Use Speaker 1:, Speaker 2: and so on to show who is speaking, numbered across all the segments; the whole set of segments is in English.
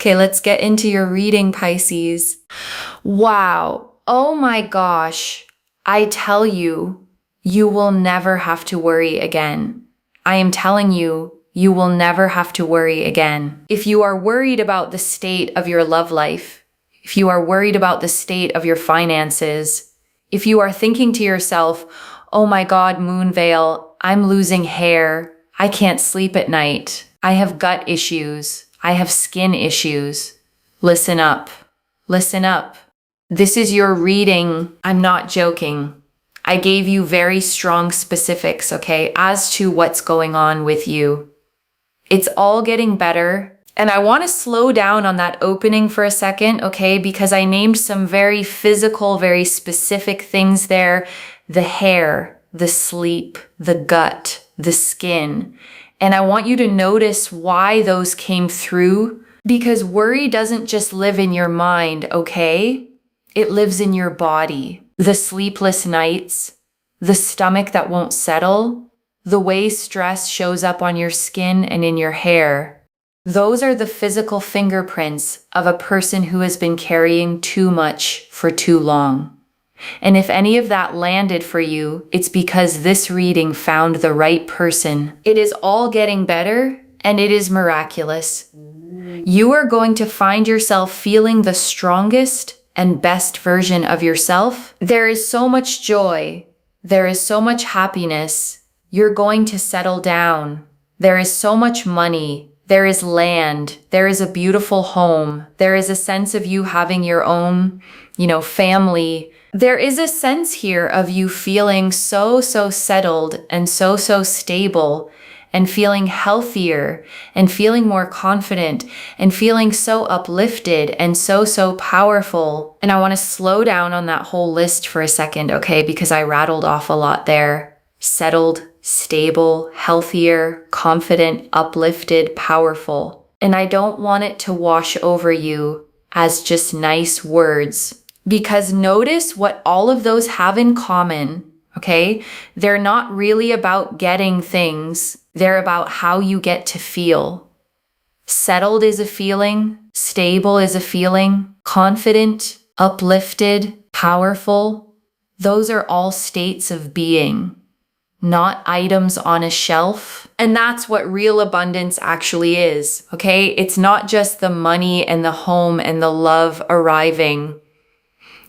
Speaker 1: Okay, let's get into your reading, Pisces. Wow. Oh my gosh. I tell you, you will never have to worry again. I am telling you, you will never have to worry again. If you are worried about the state of your love life, if you are worried about the state of your finances, if you are thinking to yourself, oh my God, Moonveil, I'm losing hair. I can't sleep at night. I have gut issues. I have skin issues. Listen up. Listen up. This is your reading. I'm not joking. I gave you very strong specifics, okay, as to what's going on with you. It's all getting better. And I want to slow down on that opening for a second, okay, because I named some very physical, very specific things there. The hair, the sleep, the gut, the skin. And I want you to notice why those came through, because worry doesn't just live in your mind, okay? It lives in your body. The sleepless nights, the stomach that won't settle, the way stress shows up on your skin and in your hair. Those are the physical fingerprints of a person who has been carrying too much for too long. And if any of that landed for you, it's because this reading found the right person. It is all getting better, and it is miraculous. You are going to find yourself feeling the strongest and best version of yourself. There is so much joy. There is so much happiness. You're going to settle down. There is so much money. There is land. There is a beautiful home. There is a sense of you having your own, family. There is a sense here of you feeling so settled and so stable, and feeling healthier and feeling more confident and feeling so uplifted and so powerful. And I want to slow down on that whole list for a second, okay? Because I rattled off a lot there. Settled, stable, healthier, confident, uplifted, powerful. And I don't want it to wash over you as just nice words, because notice what all of those have in common, okay? They're not really about getting things. They're about how you get to feel. Settled is a feeling. Stable is a feeling. Confident, uplifted, powerful. Those are all states of being, not items on a shelf. And that's what real abundance actually is, okay? It's not just the money and the home and the love arriving.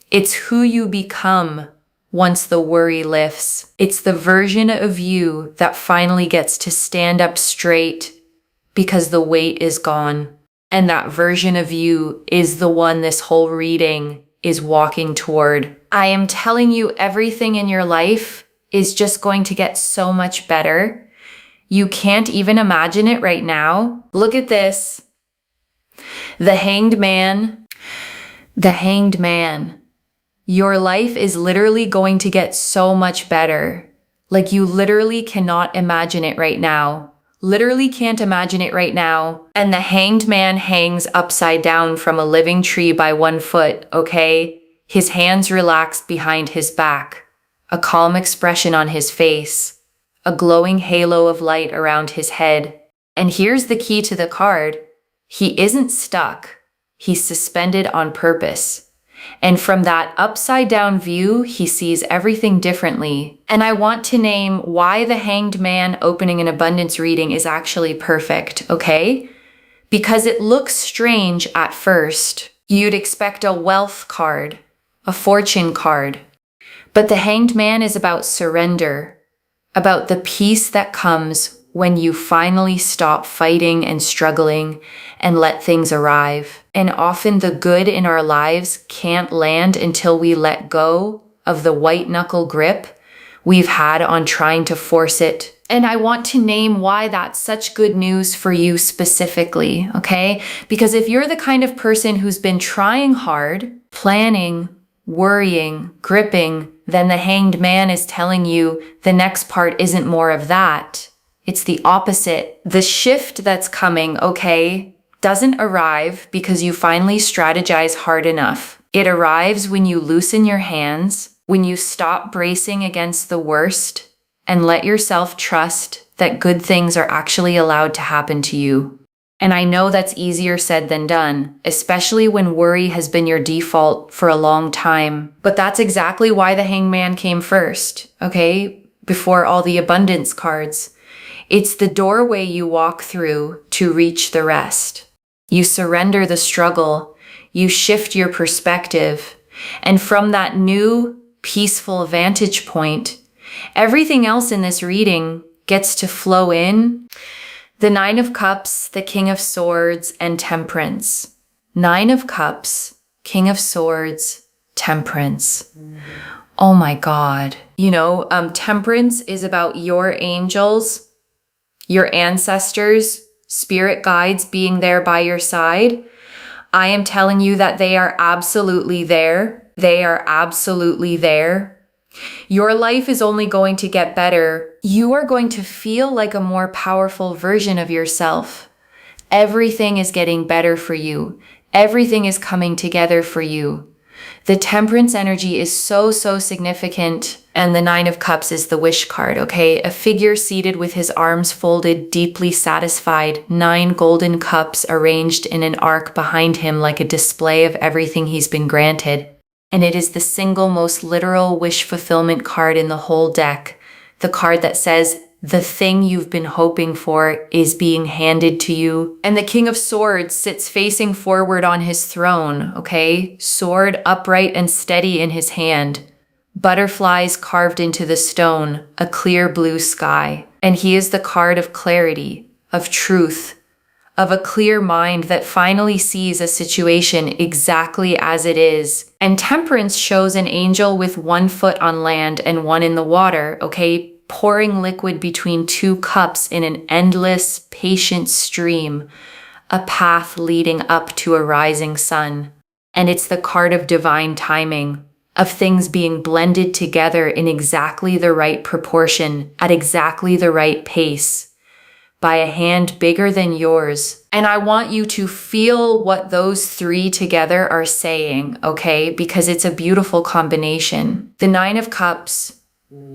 Speaker 1: It's who you become once the worry lifts. It's the version of you that finally gets to stand up straight because the weight is gone. And that version of you is the one this whole reading is walking toward. I am telling you, everything in your life is just going to get so much better. You can't even imagine it right now. Look at this. The Hanged Man. The Hanged Man. Your life is literally going to get so much better. Like, you literally cannot imagine it right now. Literally can't imagine it right now. And the Hanged Man hangs upside down from a living tree by 1 foot, okay? His hands relaxed behind his back, a calm expression on his face, a glowing halo of light around his head. And here's the key to the card. He isn't stuck. He's suspended on purpose. And from that upside down view, he sees everything differently. And I want to name why the Hanged Man opening an abundance reading is actually perfect, okay? Because it looks strange at first. You'd expect a wealth card, a fortune card. But the Hanged Man is about surrender, about the peace that comes when you finally stop fighting and struggling and let things arrive. And often the good in our lives can't land until we let go of the white knuckle grip we've had on trying to force it. And I want to name why that's such good news for you specifically, okay? Because if you're the kind of person who's been trying hard, planning, worrying, gripping, then the Hanged Man is telling you the next part isn't more of that. It's the opposite. The shift that's coming, okay, doesn't arrive because you finally strategize hard enough. It arrives when you loosen your hands, when you stop bracing against the worst, and let yourself trust that good things are actually allowed to happen to you. And I know that's easier said than done, especially when worry has been your default for a long time. But that's exactly why the Hangman came first, okay? Before all the abundance cards. It's the doorway you walk through to reach the rest. You surrender the struggle, you shift your perspective, and from that new, peaceful vantage point, everything else in this reading gets to flow in. The Nine of Cups, the King of Swords, and Temperance. Nine of Cups, King of Swords, Temperance. Oh my God. Temperance is about your angels, your ancestors, spirit guides being there by your side. I am telling you that they are absolutely there. They are absolutely there. Your life is only going to get better. You are going to feel like a more powerful version of yourself. Everything is getting better for you. Everything is coming together for you. The Temperance energy is so significant. And the Nine of Cups is the wish card, okay? A figure seated with his arms folded, deeply satisfied, 9 golden cups arranged in an arc behind him like a display of everything he's been granted. And it is the single most literal wish fulfillment card in the whole deck. The card that says, the thing you've been hoping for is being handed to you. And the King of Swords sits facing forward on his throne, okay? Sword upright and steady in his hand. Butterflies carved into the stone, a clear blue sky. And he is the card of clarity, of truth, of a clear mind that finally sees a situation exactly as it is. And Temperance shows an angel with 1 foot on land and 1 in the water, okay? Pouring liquid between 2 cups in an endless, patient stream, a path leading up to a rising sun. And it's the card of divine timing, of things being blended together in exactly the right proportion, at exactly the right pace, by a hand bigger than yours. And I want you to feel what those 3 together are saying, okay? Because it's a beautiful combination. The Nine of Cups,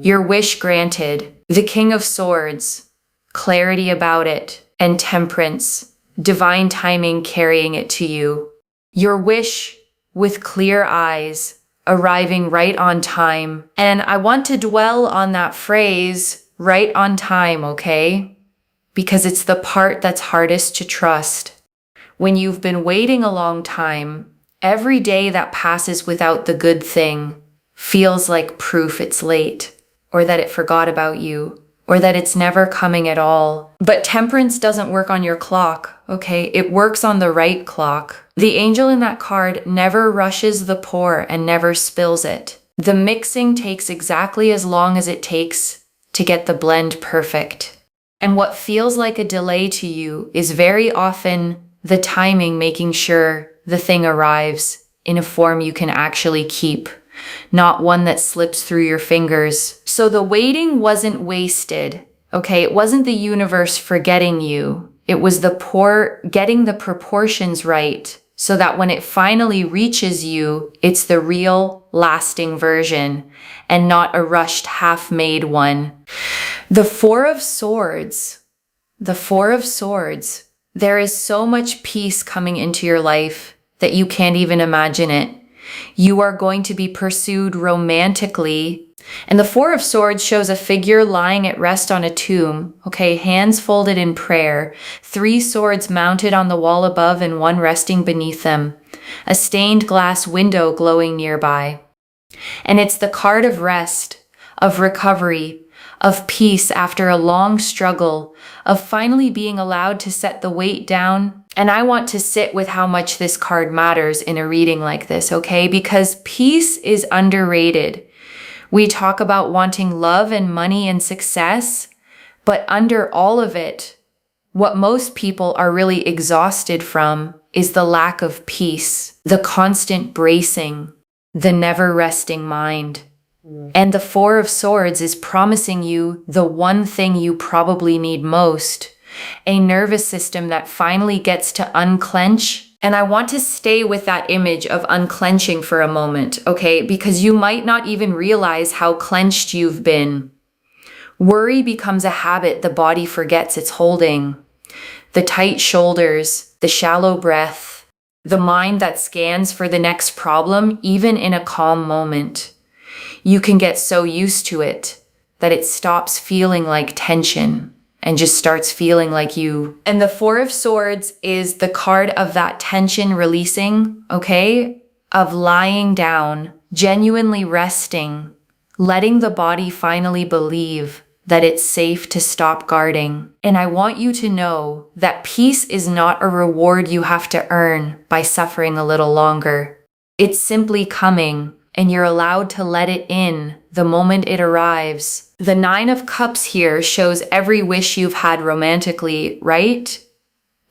Speaker 1: your wish granted. The King of Swords, clarity about it. And Temperance, divine timing carrying it to you. Your wish with clear eyes, arriving right on time. And I want to dwell on that phrase, right on time, okay? Because it's the part that's hardest to trust. When you've been waiting a long time, every day that passes without the good thing feels like proof it's late, or that it forgot about you, or that it's never coming at all. But Temperance doesn't work on your clock, okay? It works on the right clock. The angel in that card never rushes the pour and never spills it. The mixing takes exactly as long as it takes to get the blend perfect. And what feels like a delay to you is very often the timing making sure the thing arrives in a form you can actually keep, not one that slips through your fingers. So the waiting wasn't wasted, okay? It wasn't the universe forgetting you. It was getting the proportions right so that when it finally reaches you, it's the real, lasting version and not a rushed, half-made one. The Four of Swords, there is so much peace coming into your life that you can't even imagine it. You are going to be pursued romantically. And the Four of Swords shows a figure lying at rest on a tomb, okay, hands folded in prayer, 3 swords mounted on the wall above and 1 resting beneath them, a stained glass window glowing nearby. And it's the card of rest, of recovery, of peace after a long struggle, of finally being allowed to set the weight down. And I want to sit with how much this card matters in a reading like this, okay? Because peace is underrated. We talk about wanting love and money and success, but under all of it, what most people are really exhausted from is the lack of peace, the constant bracing, the never resting mind. And the Four of Swords is promising you the one thing you probably need most, a nervous system that finally gets to unclench. And I want to stay with that image of unclenching for a moment, okay? Because you might not even realize how clenched you've been. Worry becomes a habit the body forgets it's holding. the tight shoulders, the shallow breath, the mind that scans for the next problem, even in a calm moment. You can get so used to it that it stops feeling like tension and just starts feeling like you. And the Four of Swords is the card of that tension releasing, okay? Of lying down, genuinely resting, letting the body finally believe that it's safe to stop guarding. And I want you to know that peace is not a reward you have to earn by suffering a little longer. It's simply coming, and you're allowed to let it in the moment it arrives. The Nine of Cups here shows every wish you've had romantically, right?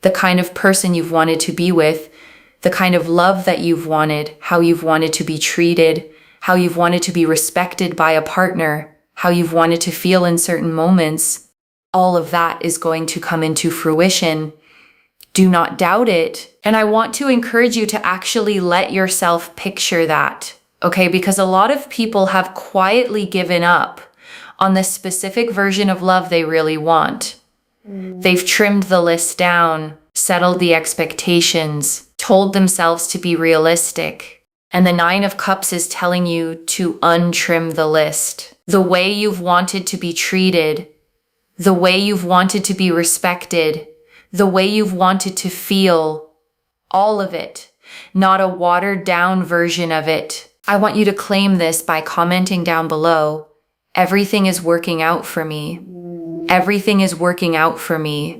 Speaker 1: The kind of person you've wanted to be with, the kind of love that you've wanted, how you've wanted to be treated, how you've wanted to be respected by a partner, how you've wanted to feel in certain moments. All of that is going to come into fruition. Do not doubt it. And I want to encourage you to actually let yourself picture that, okay? Because a lot of people have quietly given up on the specific version of love they really want. They've trimmed the list down, settled the expectations, told themselves to be realistic. And the Nine of Cups is telling you to untrim the list. The way you've wanted to be treated, the way you've wanted to be respected, the way you've wanted to feel, all of it, not a watered down version of it. I want you to claim this by commenting down below. Everything is working out for me. Everything is working out for me.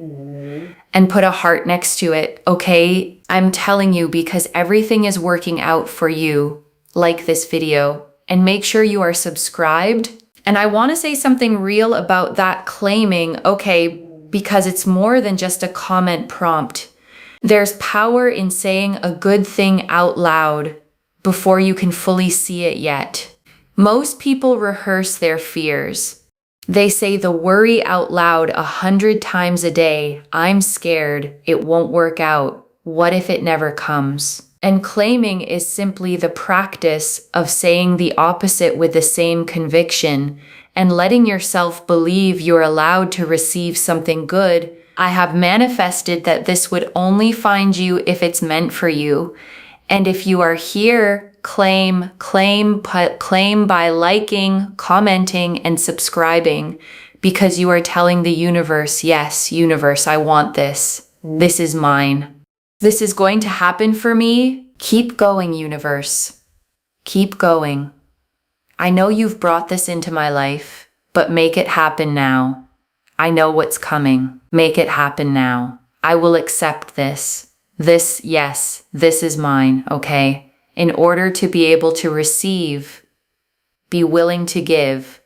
Speaker 1: And put a heart next to it, okay? I'm telling you because everything is working out for you. Like this video. And make sure you are subscribed. And I want to say something real about that claiming, okay, because it's more than just a comment prompt. There's power in saying a good thing out loud before you can fully see it yet. Most people rehearse their fears. They say the worry out loud 100 times a day. I'm scared. It won't work out. What if it never comes? And claiming is simply the practice of saying the opposite with the same conviction and letting yourself believe you're allowed to receive something good. I have manifested that this would only find you if it's meant for you. And if you are here, claim by liking, commenting, and subscribing because you are telling the universe, yes, universe, I want this. This is mine. This is going to happen for me. Keep going, universe. Keep going. I know you've brought this into my life, but make it happen now. I know what's coming. Make it happen now. I will accept this. This, yes, this is mine, okay? In order to be able to receive, be willing to give,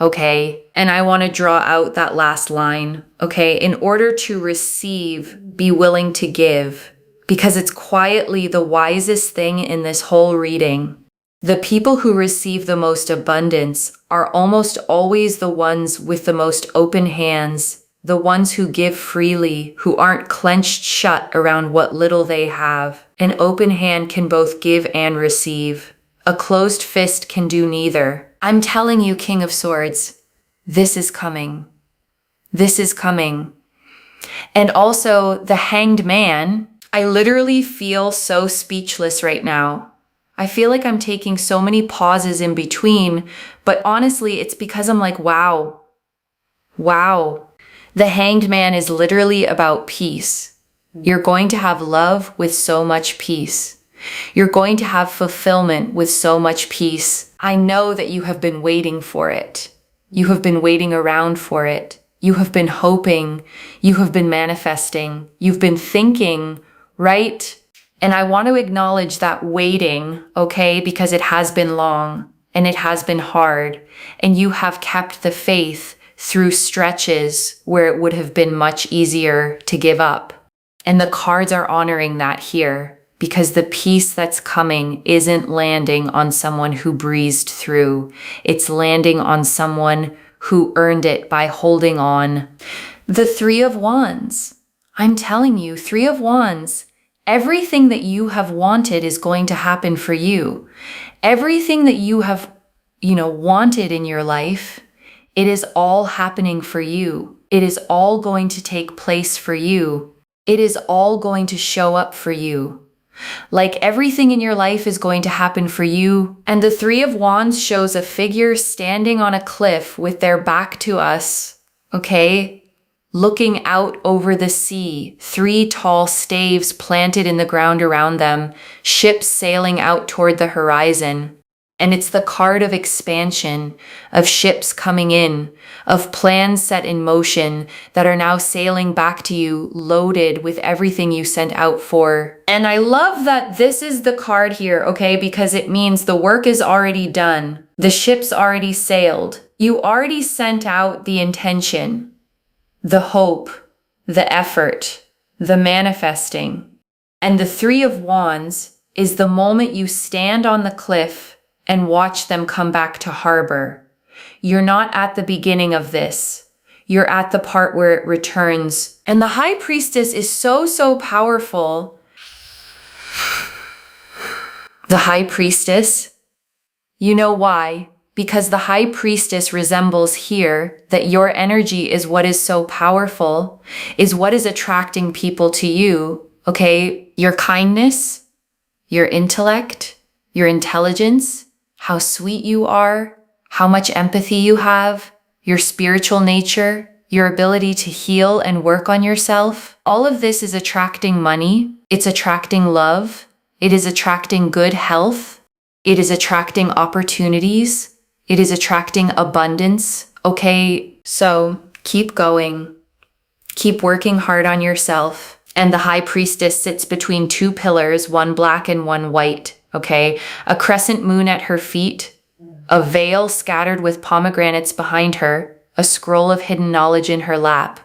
Speaker 1: okay? And I want to draw out that last line, okay? In order to receive, be willing to give, because it's quietly the wisest thing in this whole reading. The people who receive the most abundance are almost always the ones with the most open hands, the ones who give freely, who aren't clenched shut around what little they have. An open hand can both give and receive. A closed fist can do neither. I'm telling you, King of Swords, this is coming. This is coming. And also the Hanged Man, I literally feel so speechless right now. I feel like I'm taking so many pauses in between, but honestly, it's because I'm like, wow. The Hanged Man is literally about peace. You're going to have love with so much peace. You're going to have fulfillment with so much peace. I know that you have been waiting for it. You have been waiting around for it. You have been hoping. You have been manifesting. You've been thinking, right? And I want to acknowledge that waiting, okay? Because it has been long and it has been hard. And you have kept the faith through stretches where it would have been much easier to give up. And the cards are honoring that here because the peace that's coming isn't landing on someone who breezed through. It's landing on someone who earned it by holding on. The Three of Wands. I'm telling you, Three of Wands. Everything that you have wanted is going to happen for you. Everything that you have, wanted in your life, it is all happening for you. It is all going to take place for you. It is all going to show up for you. Like everything in your life is going to happen for you. And the Three of Wands shows a figure standing on a cliff with their back to us, okay? Looking out over the sea, 3 tall staves planted in the ground around them, ships sailing out toward the horizon. And it's the card of expansion, of ships coming in, of plans set in motion that are now sailing back to you loaded with everything you sent out for. And I love that this is the card here, okay? Because it means the work is already done. The ship's already sailed. You already sent out the intention, the hope, the effort, the manifesting. And the Three of Wands is the moment you stand on the cliff and watch them come back to harbor. You're not at the beginning of this. You're at the part where it returns. And the High Priestess is so powerful. The High Priestess, you know why? Because the High Priestess resembles here that your energy is what is so powerful, is what is attracting people to you, okay? Your kindness, your intellect, your intelligence, how sweet you are, how much empathy you have, your spiritual nature, your ability to heal and work on yourself. All of this is attracting money. It's attracting love. It is attracting good health. It is attracting opportunities. It is attracting abundance. Okay, so keep going. Keep working hard on yourself. And the High Priestess sits between 2 pillars, one black and one white. Okay, a crescent moon at her feet, a veil scattered with pomegranates behind her, a scroll of hidden knowledge in her lap.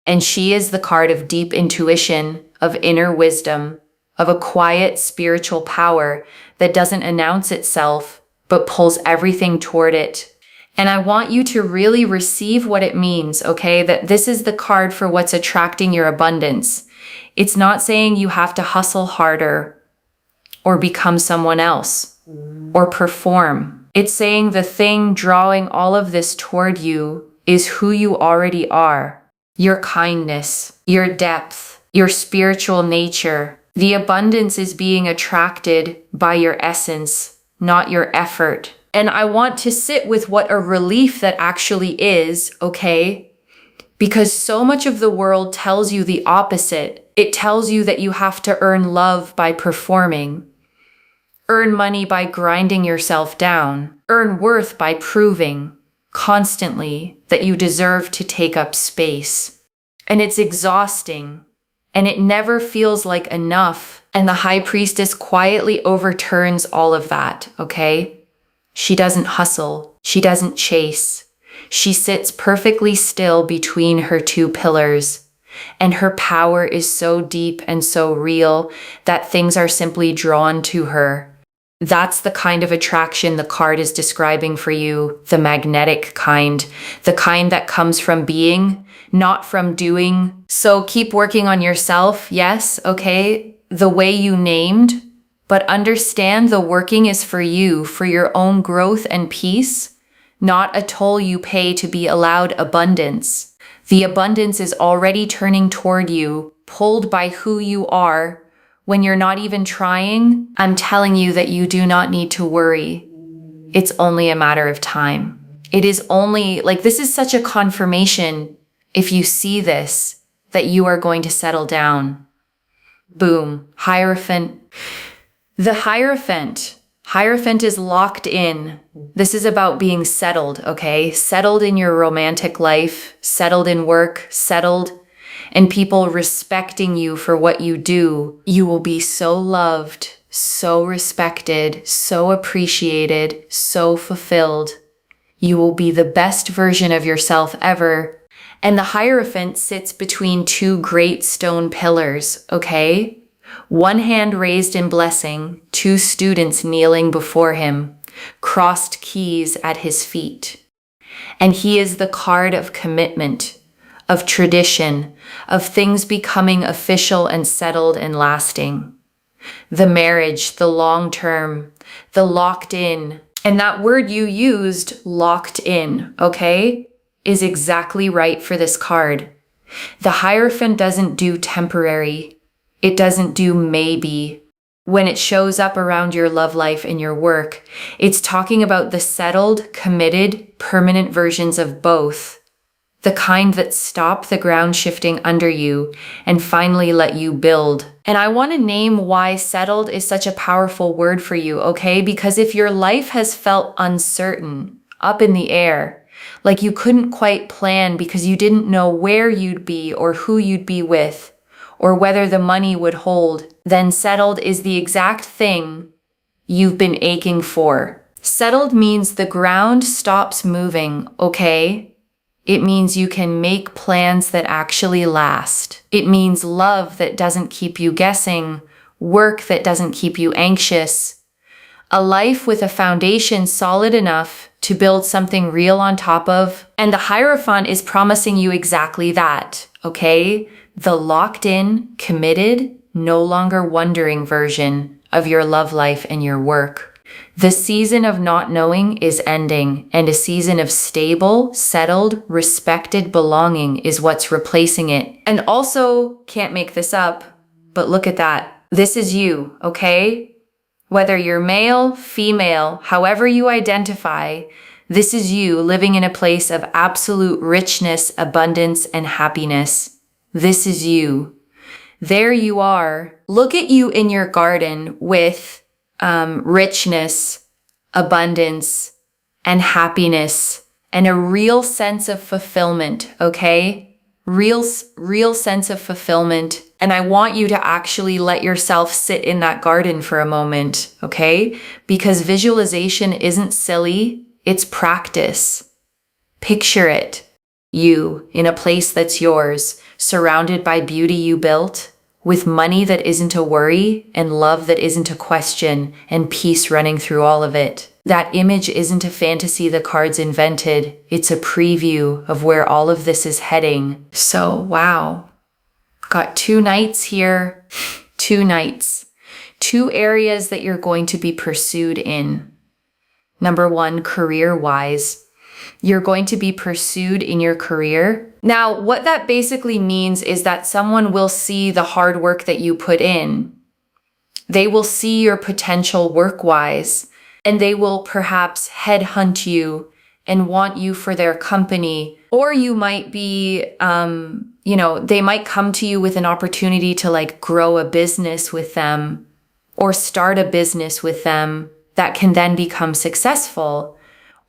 Speaker 1: And she is the card of deep intuition, of inner wisdom, of a quiet spiritual power that doesn't announce itself, but pulls everything toward it. And I want you to really receive what it means, okay? That this is the card for what's attracting your abundance. It's not saying you have to hustle harder or become someone else, or perform. It's saying the thing drawing all of this toward you is who you already are. Your kindness, your depth, your spiritual nature. The abundance is being attracted by your essence, not your effort. And I want to sit with what a relief that actually is, okay? Because so much of the world tells you the opposite. It tells you that you have to earn love by performing. Earn money by grinding yourself down. Earn worth by proving constantly that you deserve to take up space. And it's exhausting. And it never feels like enough. And the High Priestess quietly overturns all of that, okay? She doesn't hustle. She doesn't chase. She sits perfectly still between her 2 pillars. And her power is so deep and so real that things are simply drawn to her. That's the kind of attraction the card is describing for you, the magnetic kind, the kind that comes from being, not from doing. So keep working on yourself, yes, okay, the way you named, but understand the working is for you, for your own growth and peace, not a toll you pay to be allowed abundance. The abundance is already turning toward you, pulled by who you are. When you're not even trying, I'm telling you that you do not need to worry. It's only a matter of time. It is only, like, this is such a confirmation, if you see this, that you are going to settle down. Boom. Hierophant. The Hierophant. Hierophant is locked in. This is about being settled, okay? Settled in your romantic life, settled in work, settled, and people respecting you for what you do. You will be so loved, so respected, so appreciated, so fulfilled. You will be the best version of yourself ever. And the Hierophant sits between 2 great stone pillars, okay? One hand raised in blessing, 2 students kneeling before him, crossed keys at his feet. And he is the card of commitment, of tradition, of things becoming official and settled and lasting. The marriage, the long term, the locked in. And that word you used, locked in, okay, is exactly right for this card. The Hierophant doesn't do temporary. It doesn't do maybe. When it shows up around your love life and your work, it's talking about the settled, committed, permanent versions of both. The kind that stop the ground shifting under you and finally let you build. And I want to name why settled is such a powerful word for you, okay? Because if your life has felt uncertain, up in the air, like you couldn't quite plan because you didn't know where you'd be or who you'd be with, or whether the money would hold, then settled is the exact thing you've been aching for. Settled means the ground stops moving, okay? It means you can make plans that actually last. It means love that doesn't keep you guessing, work that doesn't keep you anxious, a life with a foundation solid enough to build something real on top of. And the Hierophant is promising you exactly that, okay? The locked in, committed, no longer wondering version of your love life and your work. The season of not knowing is ending, and a season of stable, settled, respected belonging is what's replacing it. And also, can't make this up, but look at that. This is you, okay? Whether you're male, female, however you identify, this is you living in a place of absolute richness, abundance, and happiness. This is you. There you are. Look at you in your garden with richness, abundance, and happiness, and a real sense of fulfillment, okay? Real sense of fulfillment. And I want you to actually let yourself sit in that garden for a moment, okay? Because visualization isn't silly, it's practice. Picture it. You in a place that's yours, surrounded by beauty you built, with money that isn't a worry, and love that isn't a question, and peace running through all of it. That image isn't a fantasy the cards invented, it's a preview of where all of this is heading. So, wow. Got 2 nights here, 2 nights, 2 areas that you're going to be pursued in. Number 1, career-wise. You're going to be pursued in your career. Now, what that basically means is that someone will see the hard work that you put in. They will see your potential work-wise, and they will perhaps headhunt you and want you for their company. Or you might be, they might come to you with an opportunity to like grow a business with them or start a business with them that can then become successful.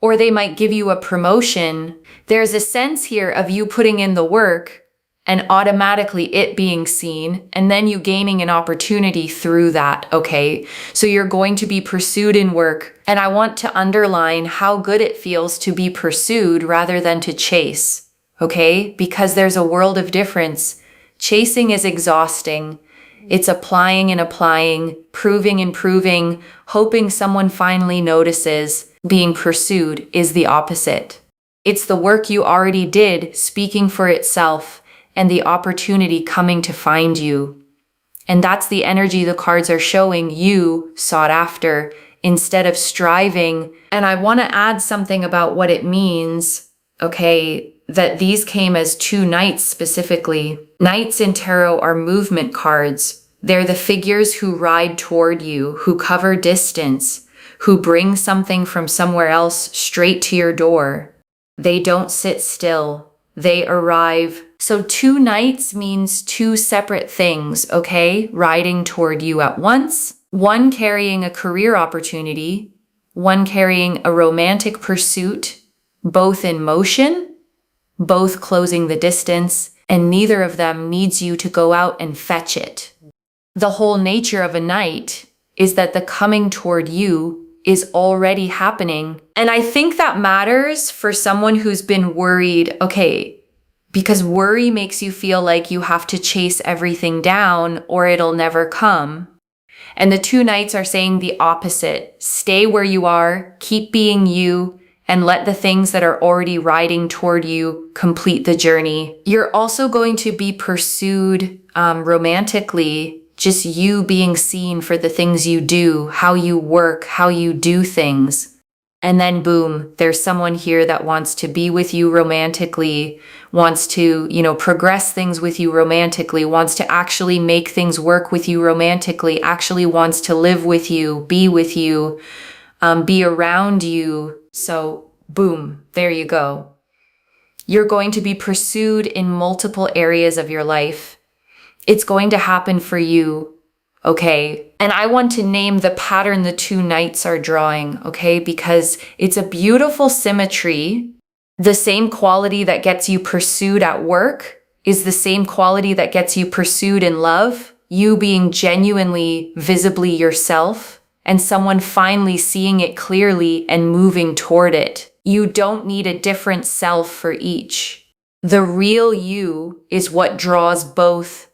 Speaker 1: Or they might give you a promotion. There's a sense here of you putting in the work and automatically it being seen, and then you gaining an opportunity through that, okay? So you're going to be pursued in work, and I want to underline how good it feels to be pursued rather than to chase, okay? Because there's a world of difference. Chasing is exhausting. It's applying and applying, proving and proving, hoping someone finally notices. Being pursued is the opposite. It's the work you already did speaking for itself and the opportunity coming to find you. And that's the energy the cards are showing you sought after instead of striving. And I want to add something about what it means, okay, that these came as 2 knights specifically. Knights in tarot are movement cards. They're the figures who ride toward you, who cover distance, who bring something from somewhere else straight to your door. They don't sit still. They arrive. So 2 knights means 2 separate things, okay? Riding toward you at once. One carrying a career opportunity, one carrying a romantic pursuit, both in motion, both closing the distance, and neither of them needs you to go out and fetch it. The whole nature of a knight is that the coming toward you is already happening. And I think that matters for someone who's been worried, okay, because worry makes you feel like you have to chase everything down or it'll never come. And the 2 knights are saying the opposite. Stay where you are, keep being you, and let the things that are already riding toward you complete the journey. You're also going to be pursued romantically, just you being seen for the things you do, how you work, how you do things. And then boom, there's someone here that wants to be with you romantically, wants to, progress things with you romantically, wants to actually make things work with you romantically, actually wants to live with you, be around you. So boom, there you go. You're going to be pursued in multiple areas of your life. It's going to happen for you. Okay. And I want to name the pattern the two knights are drawing, okay? Because it's a beautiful symmetry. The same quality that gets you pursued at work is the same quality that gets you pursued in love. You being genuinely, visibly yourself, and someone finally seeing it clearly and moving toward it. You don't need a different self for each. The real you is what draws both.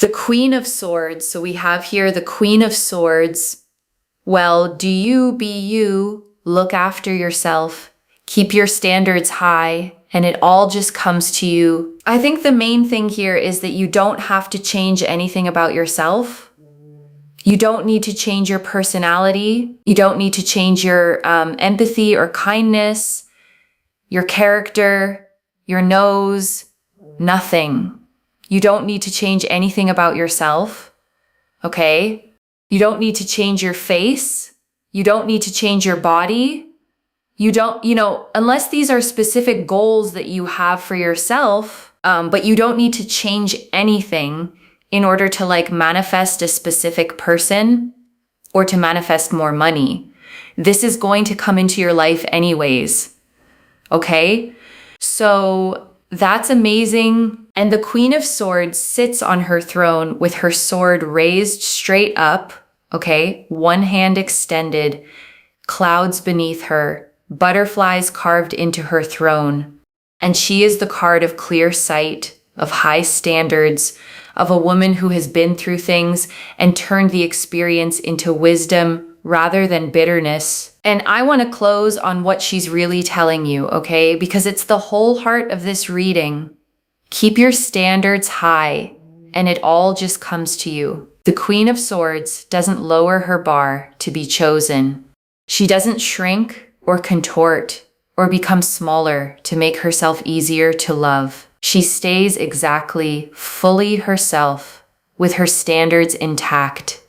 Speaker 1: The Queen of Swords, so we have here the Queen of Swords. Well, do you be you, look after yourself, keep your standards high, and it all just comes to you. I think the main thing here is that you don't have to change anything about yourself. You don't need to change your personality. You don't need to change your empathy or kindness, your character, your nose, nothing. You don't need to change anything about yourself, okay? You don't need to change your face. You don't need to change your body. You don't, unless these are specific goals that you have for yourself, but you don't need to change anything in order to manifest a specific person or to manifest more money. This is going to come into your life anyways, okay? So that's amazing. And the Queen of Swords sits on her throne with her sword raised straight up, okay? One hand extended, clouds beneath her, butterflies carved into her throne. And she is the card of clear sight, of high standards, of a woman who has been through things and turned the experience into wisdom rather than bitterness. And I want to close on what she's really telling you, okay? Because it's the whole heart of this reading. Keep your standards high, and it all just comes to you. The Queen of Swords doesn't lower her bar to be chosen. She doesn't shrink or contort or become smaller to make herself easier to love. She stays exactly, fully herself, with her standards intact,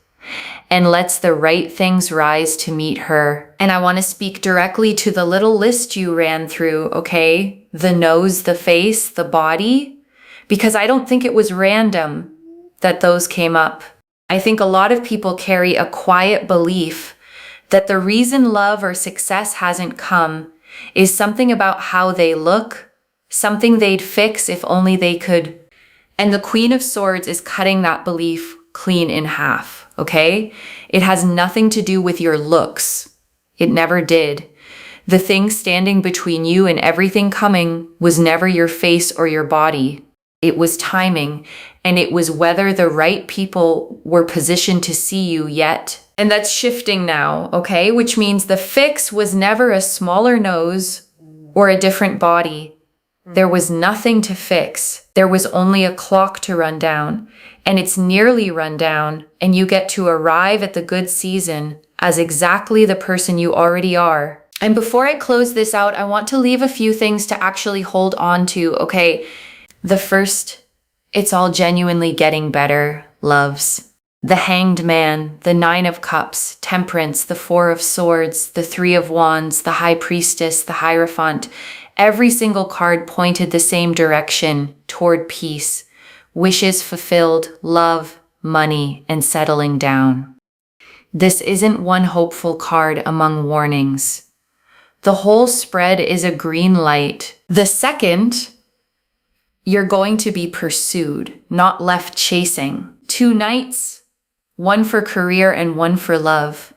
Speaker 1: and lets the right things rise to meet her. And I want to speak directly to the little list you ran through, okay? The nose, the face, the body, because I don't think it was random that those came up. I think a lot of people carry a quiet belief that the reason love or success hasn't come is something about how they look, something they'd fix if only they could. And the Queen of Swords is cutting that belief clean in half, okay? It has nothing to do with your looks. It never did. The thing standing between you and everything coming was never your face or your body. It was timing, and it was whether the right people were positioned to see you yet. And that's shifting now, okay? Which means the fix was never a smaller nose or a different body. There was nothing to fix. There was only a clock to run down, and it's nearly run down, and you get to arrive at the good season as exactly the person you already are. And before I close this out, I want to leave a few things to actually hold on to, okay? The first, it's all genuinely getting better, loves. The Hanged Man, the Nine of Cups, Temperance, the Four of Swords, the Three of Wands, the High Priestess, the Hierophant. Every single card pointed the same direction, toward peace, wishes fulfilled, love, money, and settling down. This isn't one hopeful card among warnings. The whole spread is a green light. The second, you're going to be pursued, not left chasing. Two knights, one for career and one for love,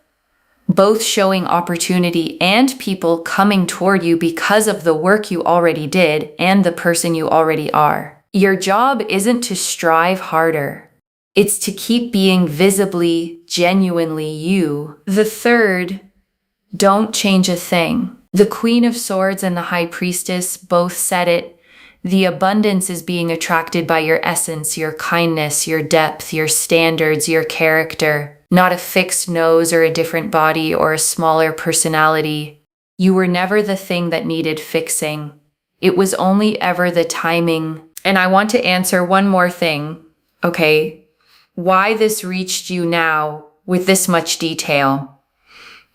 Speaker 1: both showing opportunity and people coming toward you because of the work you already did and the person you already are. Your job isn't to strive harder. It's to keep being visibly, genuinely you. The third, don't change a thing. The Queen of Swords and the High Priestess both said it. The abundance is being attracted by your essence, your kindness, your depth, your standards, your character. not a fixed nose or a different body or a smaller personality. You were never the thing that needed fixing. It was only ever the timing. And I want to answer one more thing, okay? Why this reached you now with this much detail?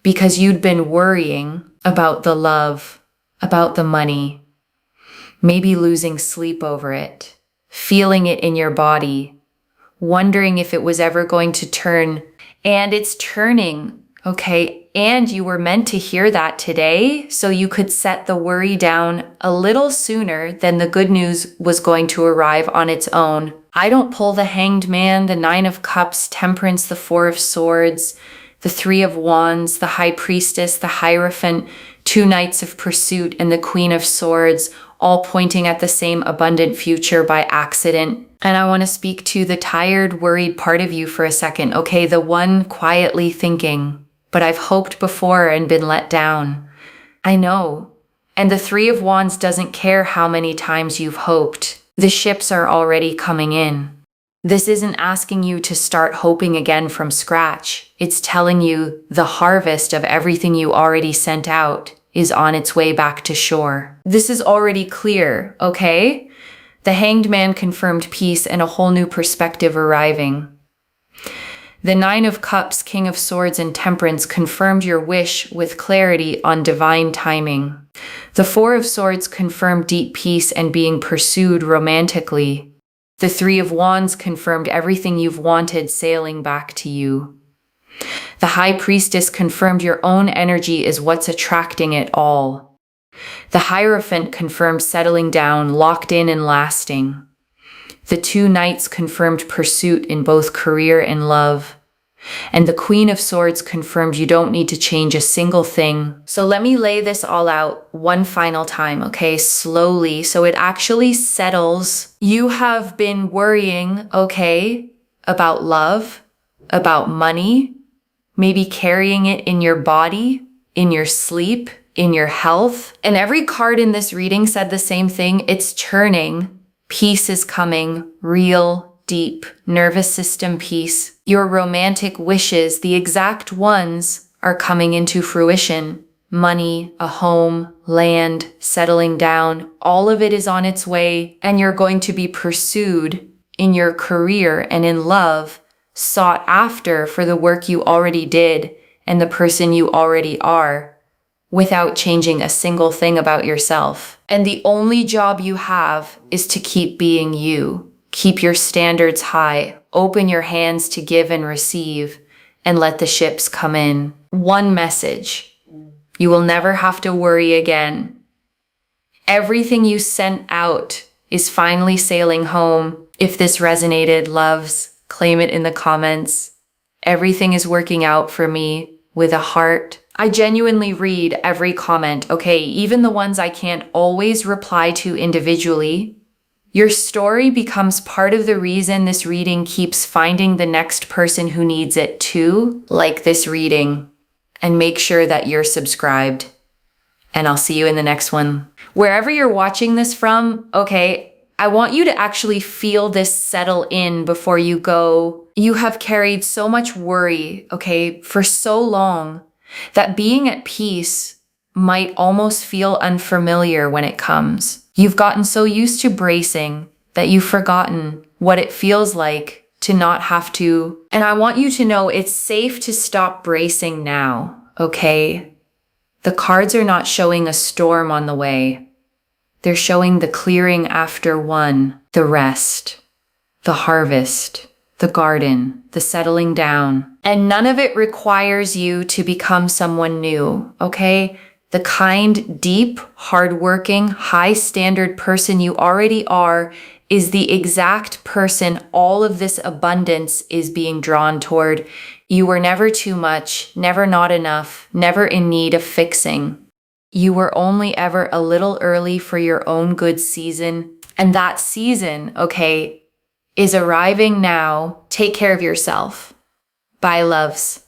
Speaker 1: Because you'd been worrying about the love, about the money, maybe losing sleep over it, feeling it in your body, wondering if it was ever going to turn. And it's turning, okay? And you were meant to hear that today so you could set the worry down a little sooner than the good news was going to arrive on its own. I don't pull the Hanged Man, the Nine of Cups, Temperance, the Four of Swords, the Three of Wands, the High Priestess, the Hierophant, two Knights of Pursuit, and the Queen of Swords, all pointing at the same abundant future by accident. And I want to speak to the tired, worried part of you for a second, okay? The one quietly thinking, but I've hoped before and been let down. I know. And the Three of Wands doesn't care how many times you've hoped. The ships are already coming in. This isn't asking you to start hoping again from scratch. It's telling you the harvest of everything you already sent out is on its way back to shore. This is already clear, okay? The Hanged Man confirmed peace and a whole new perspective arriving. The Nine of Cups, King of Swords, and Temperance confirmed your wish with clarity on divine timing. The Four of Swords confirmed deep peace and being pursued romantically. The Three of Wands confirmed everything you've wanted sailing back to you. The High Priestess confirmed your own energy is what's attracting it all. The Hierophant confirmed settling down, locked in and lasting. The two Knights confirmed pursuit in both career and love. And the Queen of Swords confirmed you don't need to change a single thing. So let me lay this all out one final time, okay? Slowly, so it actually settles. You have been worrying, okay, about love, about money, maybe carrying it in your body, in your sleep, in your health. And every card in this reading said the same thing. It's churning. Peace is coming. Real, deep, nervous system peace. Your romantic wishes, the exact ones, are coming into fruition. Money, a home, land, settling down, all of it is on its way, and you're going to be pursued in your career and in love, sought after for the work you already did and the person you already are, without changing a single thing about yourself. And the only job you have is to keep being you. Keep your standards high, open your hands to give and receive, and let the ships come in. One message: you will never have to worry again. Everything you sent out is finally sailing home. If this resonated, loves, claim it in the comments. Everything is working out for me with a heart. I genuinely read every comment, okay, even the ones I can't always reply to individually. Your story becomes part of the reason this reading keeps finding the next person who needs it too, like this reading. And make sure that you're subscribed. And I'll see you in the next one. Wherever you're watching this from, okay, I want you to actually feel this settle in before you go. You have carried so much worry, okay, for so long that being at peace might almost feel unfamiliar when it comes. You've gotten so used to bracing that you've forgotten what it feels like to not have to. And I want you to know it's safe to stop bracing now, okay? The cards are not showing a storm on the way. They're showing the clearing after one, the rest, the harvest, the garden, the settling down. And none of it requires you to become someone new, okay? The kind, deep, hardworking, high-standard person you already are is the exact person all of this abundance is being drawn toward. You were never too much, never not enough, never in need of fixing. You were only ever a little early for your own good season. And that season, okay, is arriving now. Take care of yourself. Bye, loves.